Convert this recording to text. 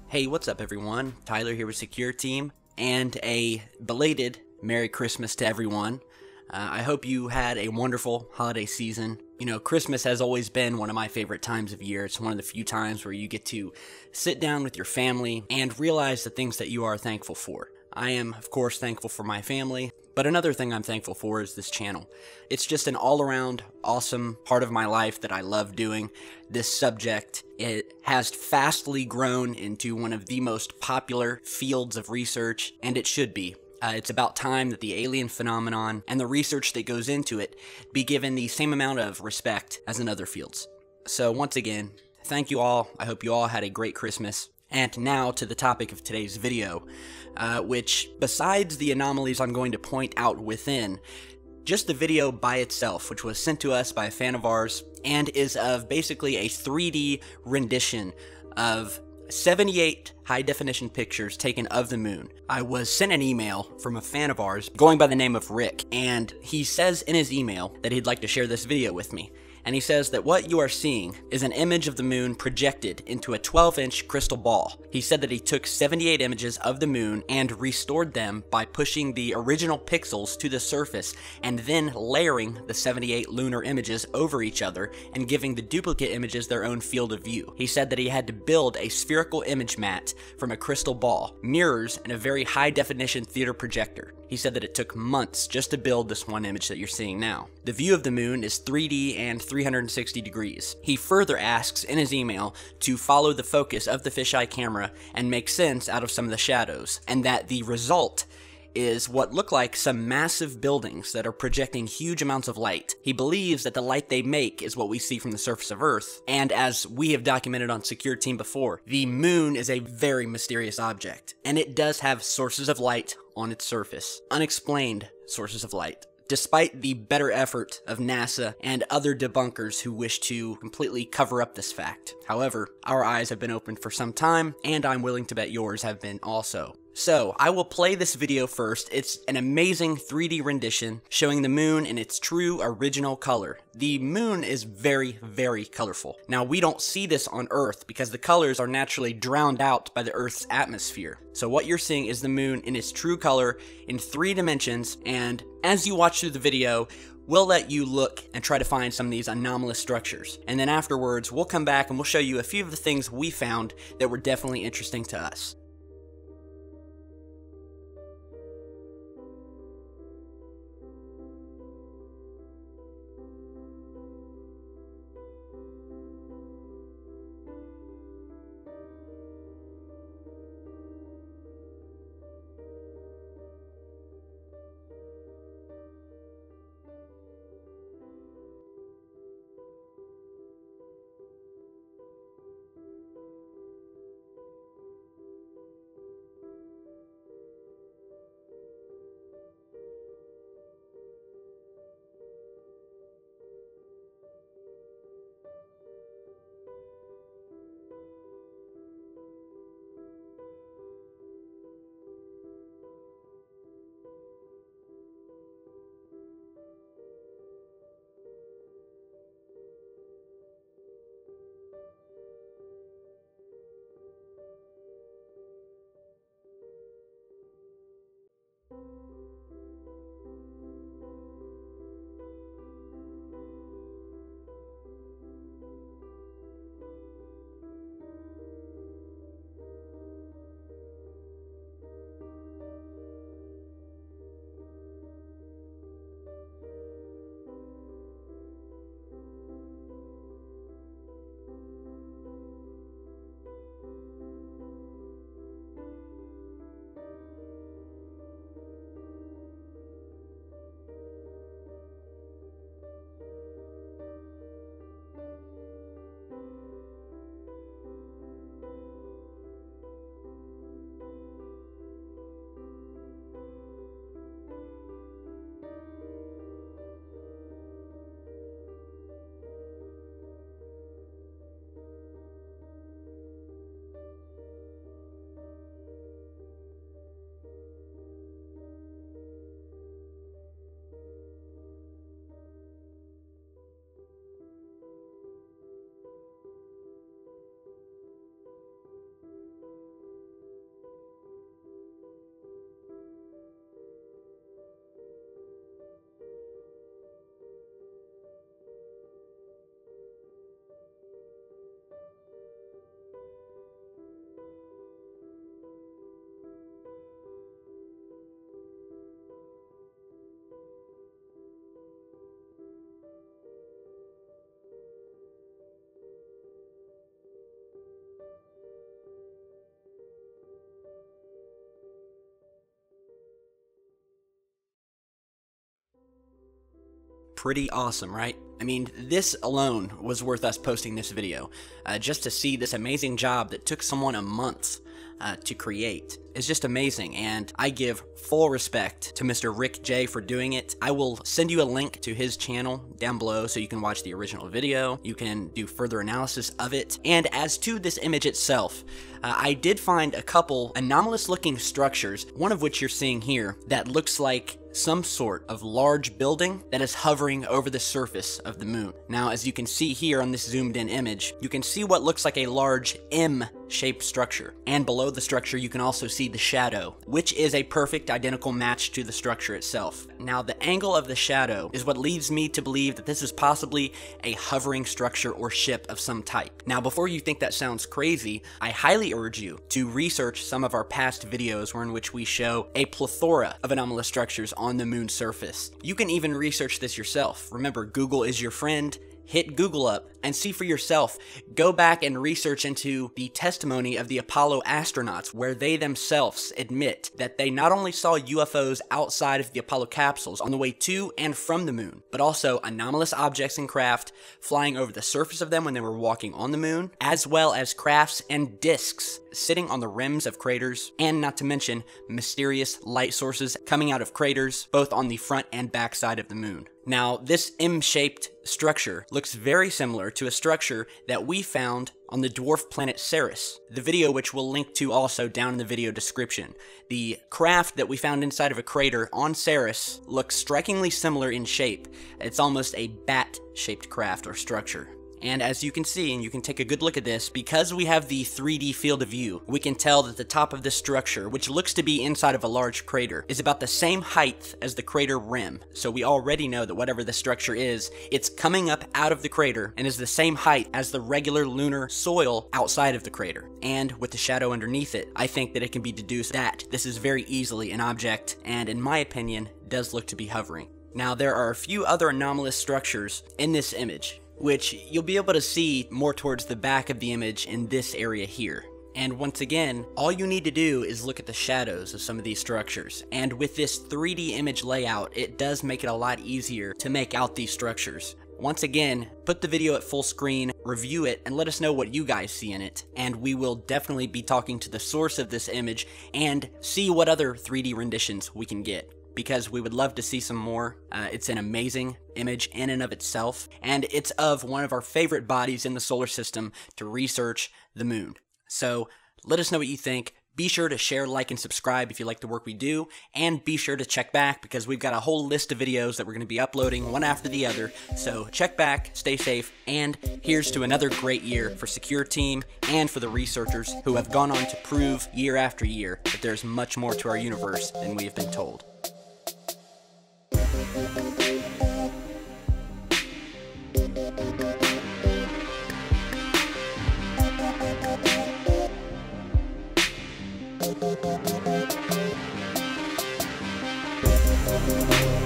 Hey, what's up everyone? Tyler here with Secureteam, and a belated Merry Christmas to everyone. I hope you had a wonderful holiday season. You know, Christmas has always been one of my favorite times of year. It's one of the few times where you get to sit down with your family and realize the things that you are thankful for. I am, of course, thankful for my family, but another thing I'm thankful for is this channel. It's just an all-around awesome part of my life that I love doing. This subject, it has fastly grown into one of the most popular fields of research, and it should be. It's about time that the alien phenomenon and the research that goes into it be given the same amount of respect as in other fields. So once again, thank you all. I hope you all had a great Christmas. And now to the topic of today's video, which, besides the anomalies I'm going to point out within, just the video by itself, which was sent to us by a fan of ours, and is of basically a 3D rendition of 78 high-definition pictures taken of the moon. I was sent an email from a fan of ours going by the name of Rick, and he says in his email that he'd like to share this video with me. And he says that what you are seeing is an image of the moon projected into a 12-inch crystal ball. He said that he took 78 images of the moon and restored them by pushing the original pixels to the surface and then layering the 78 lunar images over each other and giving the duplicate images their own field of view. He said that he had to build a spherical image mat from a crystal ball, mirrors, and a very high-definition theater projector. He said that it took months just to build this one image that you're seeing now. The view of the moon is 3D and 360 degrees. He further asks in his email to follow the focus of the fisheye camera and make sense out of some of the shadows, and that the result is what look like some massive buildings that are projecting huge amounts of light. He believes that the light they make is what we see from the surface of Earth, and as we have documented on Secureteam before, the moon is a very mysterious object, and it does have sources of light on its surface. Unexplained sources of light. Despite the better effort of NASA and other debunkers who wish to completely cover up this fact. However, our eyes have been opened for some time, and I'm willing to bet yours have been also. So, I will play this video first. It's an amazing 3D rendition showing the moon in its true original color. The moon is very, very colorful. Now, we don't see this on Earth because the colors are naturally drowned out by the Earth's atmosphere. So what you're seeing is the moon in its true color in 3 dimensions, and as you watch through the video, we'll let you look and try to find some of these anomalous structures. And then afterwards, we'll come back and we'll show you a few of the things we found that were definitely interesting to us. Pretty awesome, right? I mean, this alone was worth us posting this video. Just to see this amazing job that took someone a month to create is just amazing, and I give full respect to Mr. Rick J for doing it. I will send you a link to his channel down below so you can watch the original video, you can do further analysis of it. And as to this image itself, I did find a couple anomalous looking structures, one of which you're seeing here, that looks like some sort of large building that is hovering over the surface of the moon. Now, as you can see here on this zoomed in image, you can see what looks like a large M-shaped structure. And below the structure, you can also see the shadow, which is a perfect identical match to the structure itself. Now, the angle of the shadow is what leads me to believe that this is possibly a hovering structure or ship of some type. Now, before you think that sounds crazy, I highly urge you to research some of our past videos in which we show a plethora of anomalous structures on the moon's surface. You can even research this yourself. Remember, Google is your friend. Hit Google up and see for yourself. Go back and research into the testimony of the Apollo astronauts, where they themselves admit that they not only saw UFOs outside of the Apollo capsules on the way to and from the moon, but also anomalous objects and craft flying over the surface of them when they were walking on the moon, as well as crafts and discs sitting on the rims of craters, and not to mention mysterious light sources coming out of craters, both on the front and back side of the moon. Now, this M-shaped structure looks very similar to a structure that we found on the dwarf planet Ceres, the video which we'll link to also down in the video description. The craft that we found inside of a crater on Ceres looks strikingly similar in shape. It's almost a bat-shaped craft or structure. And as you can see, and you can take a good look at this, because we have the 3D field of view, we can tell that the top of this structure, which looks to be inside of a large crater, is about the same height as the crater rim. So we already know that whatever the structure is, it's coming up out of the crater and is the same height as the regular lunar soil outside of the crater. And with the shadow underneath it, I think that it can be deduced that this is very easily an object, and in my opinion, does look to be hovering. Now, there are a few other anomalous structures in this image, which you'll be able to see more towards the back of the image in this area here. And once again, all you need to do is look at the shadows of some of these structures. And with this 3D image layout, it does make it a lot easier to make out these structures. Once again, put the video at full screen, review it, and let us know what you guys see in it. And we will definitely be talking to the source of this image and see what other 3D renditions we can get, because we would love to see some more. It's an amazing image in and of itself, and it's of one of our favorite bodies in the solar system to research, the moon. So let us know what you think. Be sure to share, like, and subscribe if you like the work we do, and be sure to check back because we've got a whole list of videos that we're going to be uploading one after the other. So check back, stay safe, and here's to another great year for Secureteam and for the researchers who have gone on to prove year after year that there's much more to our universe than we have been told. Thank you.